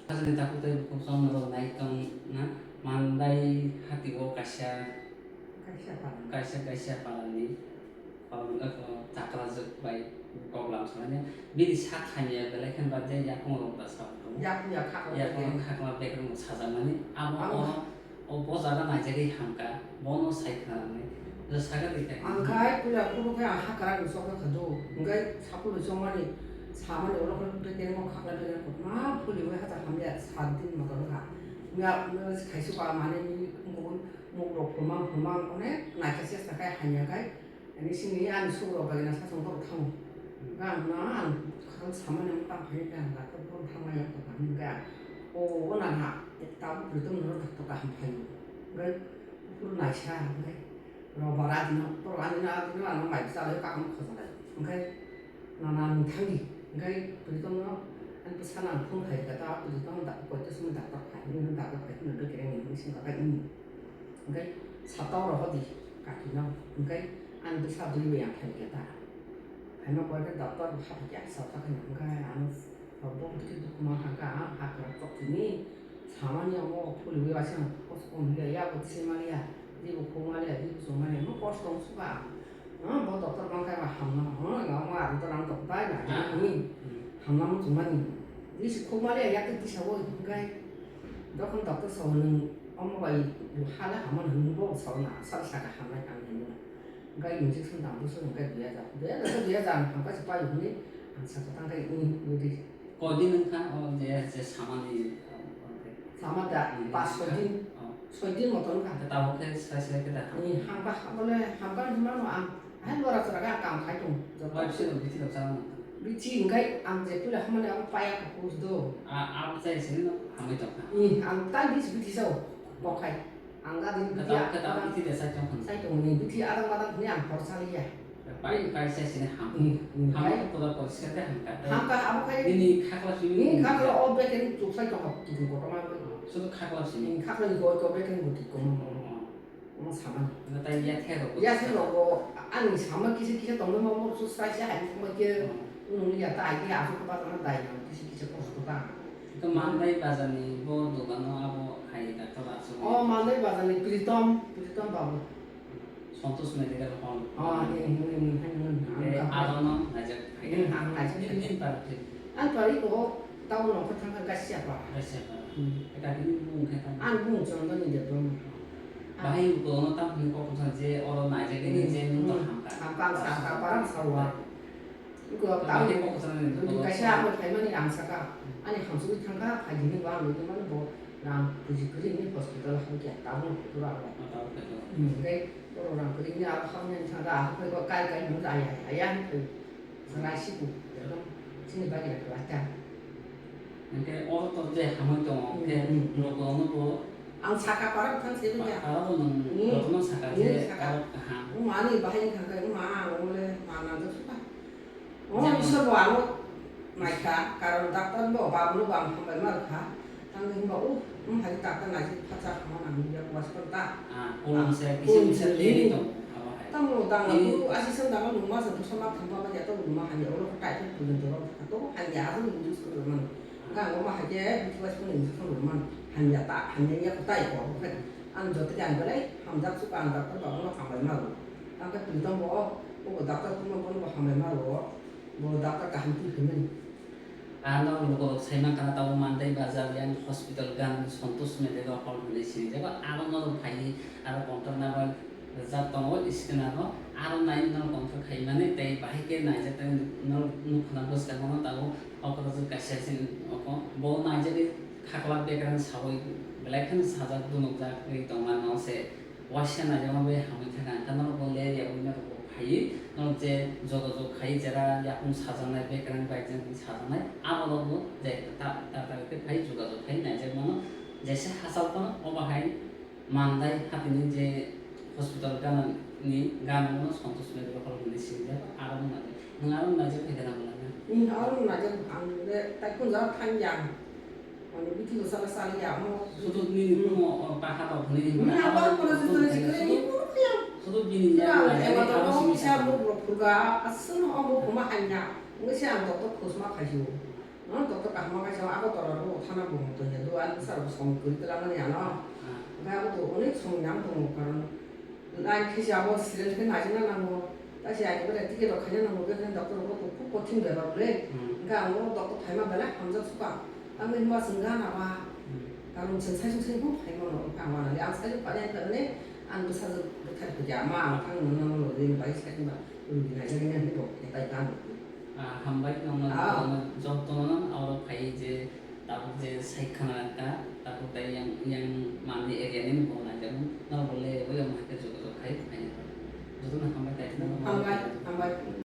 사실 다kutai kusong naitong na mandai hatigo kasya kasya palani kalau taklazuk bai problem soalnya bidi sakanya belekan badai yakung rota sabtu yakung hakla bekung sajamani amo bozara najeri hamka bono saikhanani 저 사가리 때 안가이 그냥 그렇게 하카라 무서워 가도 응가이 사고로 정말이 사만이 오래 걸릴 때는 거 가라 되는 거막 풀리고 하다 하면 산딘 먹어가 야 가시가 많이 목으로 보만 오네 나까지 사가이 하냐가이 아니 신이 안 수로 가기나 사성도 타고 나나 그 사만이 딱 하니까 나도 또 타마야 또 가는가 오 원하나 딱 불도 너로 닥터가 한 파요 그래 그 나샤 rồi bảo ra thì nó anh nó mày sao đấy các ông không phải ok nó làm thằng gì ok tụi tôi nó anh cứ sao làm không thể cái tao tụi tôi đặt coi tôi xin đặt tập phải nhưng nó đặt tập phải nó được cái này mình xin có cái gì ok sao tao rồi có gì cả thì nó ok anh cứ sao tôi về thành cái ta phải nó coi cái tập tao học giải sao tao cái những cái anh rồi bố cái tôi mà hàng cả học cái tập thì ní 사만이야 뭐 풀이 왜 와서 고스콘 이게 야고 세마리야 이거 공말이야 이거 소말이야 뭐 고스콘 수가 뭐 doctor bang kai hamna ngao ma doctor ang tok tai na ni hamna mo sumani ni si 공말이야 약 뜻이 뭐 kai dokon doctor so는 엄마가 하나 하면 흥보 서나 살사가 하나 강는 kai 음식 선다 무슨 kai 뇌자 한까지 빠요 근데 안 사서 당가 이 어디 거기는 간 이제 사만이 사마다 바스딘 소딘 모토는 가 tahu kan saya kita 이 한바 boleh 한바 주만 한 거라 들어가 감 가이동 website itu tidak sama 미치 인가이 암제 풀에 한 번에 안 빠야 고스도 apa saya sini hamil tak 이 안단 비스 비티서 먹하이 안 가든 비티야 kata itu tidak saya contoh 사이동이 비티 아당마당 그냥 벌살이야 baik saya sini hamil pada posisi kita 한가 아무카이 ini kakak sini 이 가서 어베는 쪽 사이동 두고 거만 sudah kakak sini 이 가서 이거 베는 못 있고 뭐 사만 kata dia terus 야 생각고 아니 사만 기세 동네 뭐 수사시 아니 뭐 이게 야 다이게 아주 받는 다이야 기세 고스도다 itu mandai bazani bo dogano abo hai da kala so 만날 바다니 브리톰 바보 संतोष में देखा कौन 네 आलोनो नजर 안 나지 ini pada 안 버리고 따로 놓고 당근 가시야 봐 siapa kita ini mungkin kan 안 붕 정도는 이제 좀 bahaya kalau nonton ini kok saja orang aja gini jadi nonton hamka 한방 사가 바람 사와 이거 tapi 따로 kok sana 우리 가시야 뭐 대면이 안 사가 아니 한수이 당가 가지는 거 아니면 뭐랑 굳이 그림이 호스피탈 함께 따로 돌아가 atau betul cái orang kerja không nên sang ra phải có cái những dài dài từ sang ra xí bù để nó xin bao giờ là cha 이렇게 어떤 때 하면 좀 이렇게 누구는 뭐 ăn saka para kan sih tu ya 알아보는 그런 사가지 하 cũng 많이 bahaya kan cái mà oleh mana tu suka oh bisa bawa mereka kalau dokter bawa babu bang sampai mereka tanggung bawa hari dokter lagi pacar mana dia puas perta ulang saya bisa diri tuh tamu dangan asisten dangan rumah satu sama tanpa baca tu rumah hanya orang kaya tu belum turun atau hanya aku menjadi sekolah kan rumah aja itu pun itu rumah hanya tak hanya ya kita ya kan an jatuh jangan boleh hamzat suka an dokter bawa hamil malu angkat berita bawa dokter pun bawa hamil malu bawa dokter kahenti bener kalau lu saya makan tahu mantai bazar yang hospital gan संतोष में देखा हॉल में sini जब आलो नल भाई आलो काउंटर ना बल जब तंगो इसके ना हो आलो नाइन नल काउंटर खाई माने ते भाई के ना जब नल नुकसान बस का मनो ताऊ और तो कैसे से ओको बो ना जब खाकला बेकर सावई बेलेकन साजा दुनुक जा के तंगा न से वाशा ना जब बे हमें था ना नल बोले या उन्हें भाई नल जे जोगो खाई जरा या उन साजानाय बेकर बाइजन साजानाय आलो नो जे ता के भाई जोगो खाई ना जब मनो जैसे हासल पण ओबाहाय मानदाय हातिनि जे हस्पिटाल गानानि गानानो संतोष में देखा हॉल में sini आलो ना नंगालो ना जे फैदा ना ini orang najar ande tak pun jauh panjang ini bikin salah salah ya mau sudah ni mau pakai apa ni ini apa pun sudah sekali ini pun ya sudah gini ya emang orang bisa mau berpura asal mau mau hanya nggak sih am dokter khusus mah kasih dokter kahmaga sama aku tolong tanah bung tuh ya dua besar som kulit lama nih ano nggak aku tuh unik som nyambung kan lain kisi aku sering kan aja nang 다시 아니 그래 되게 더 가려는 거 그냥 dokter 그것도 푹 버틴 거야 그래 그러니까 뭐 dokter 닮아 달라 감자 수가 아무 힘과 승가나 봐 다른 전 사실 생각 닮아는 강화는 양 사실 빠져 때문에 안 부사서 못할 거지 아마 강는 뭐 어디 많이 살인다 우리가 그냥 해도 됐다 일단 hambai nong jotonon aur pai je tabu je saikhanaka tabu tai yang mani area ni bona jamu na bole oya ma ke jogo khai ai jodo na hambai tai na 한발